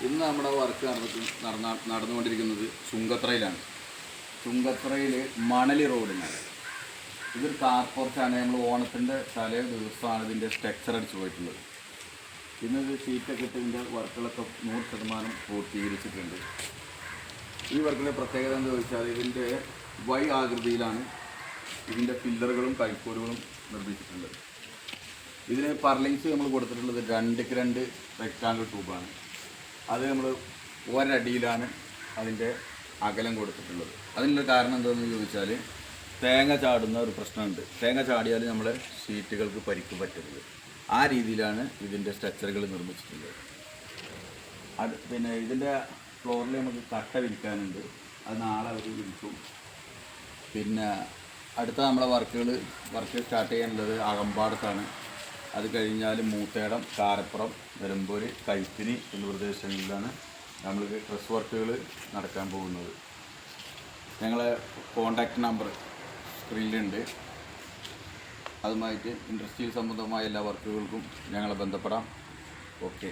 ഇന്ന് നമ്മുടെ വർക്ക് നടന്നുകൊണ്ടിരിക്കുന്നത് ചുങ്കത്രയിലാണ്. ചുങ്കത്രയിൽ മണലി റോഡിനാണ്. ഇതൊരു കാർ പോർച്ചാണ്. നമ്മൾ ഓണത്തിൻ്റെ തലേ ദിവസമാണ് ഇതിൻ്റെ സ്ട്രക്ചർ അടിച്ചു പോയിട്ടുള്ളത്. ഇന്നത് ഷീറ്റൊക്കെ ഇട്ട് ഇതിൻ്റെ വർക്കുകളൊക്കെ 100% പൂർത്തീകരിച്ചിട്ടുണ്ട്. ഈ വർക്കിൻ്റെ പ്രത്യേകത എന്ന് ചോദിച്ചാൽ ഇതിൻ്റെ വൈ ആകൃതിയിലാണ് ഇതിൻ്റെ പില്ലറുകളും കൈക്കോലുകളും നിർമ്മിച്ചിട്ടുള്ളത്. ഇതിന് പർലിങ്സ് നമ്മൾ കൊടുത്തിട്ടുള്ളത് 2x2 റെക്ടാങ്കിൾ ട്യൂബാണ്. അത് നമ്മൾ ഒരടിയിലാണ് അതിൻ്റെ അകലം കൊടുത്തിട്ടുള്ളത്. അതിനുള്ള കാരണം എന്താണെന്ന് ചോദിച്ചാൽ തേങ്ങ ചാടുന്ന ഒരു പ്രശ്നമുണ്ട്. തേങ്ങ ചാടിയാൽ നമ്മളെ ഷീറ്റുകൾക്ക് പരിക്ക് പറ്റരുത്. ആ രീതിയിലാണ് ഇതിൻ്റെ സ്ട്രക്ചറുകൾ നിർമ്മിച്ചിട്ടുള്ളത്. പിന്നെ ഇതിൻ്റെ ഫ്ലോറിൽ നമുക്ക് കട്ട വിരിക്കാനുണ്ട്. അത് നാളെ അവർ വിരിക്കും. പിന്നെ അടുത്ത നമ്മളെ വർക്ക് സ്റ്റാർട്ട് ചെയ്യാനുള്ളത് അകമ്പാടത്താണ്. അത് കഴിഞ്ഞാൽ മൂത്തേടം, കാരപ്പുറം, നിലമ്പൂർ, കൈത്തിനി എന്നീ പ്രദേശങ്ങളിലാണ് നമ്മൾക്ക് ഡ്രസ് വർക്കുകൾ നടക്കാൻ പോകുന്നത്. ഞങ്ങളെ കോൺടാക്റ്റ് നമ്പർ സ്ക്രീനിലുണ്ട്. അതുമായിട്ട് ഇൻഡസ്ട്രിയൽ സംബന്ധമായ എല്ലാ വർക്കുകൾക്കും ഞങ്ങളെ ബന്ധപ്പെടാം. ഓക്കെ.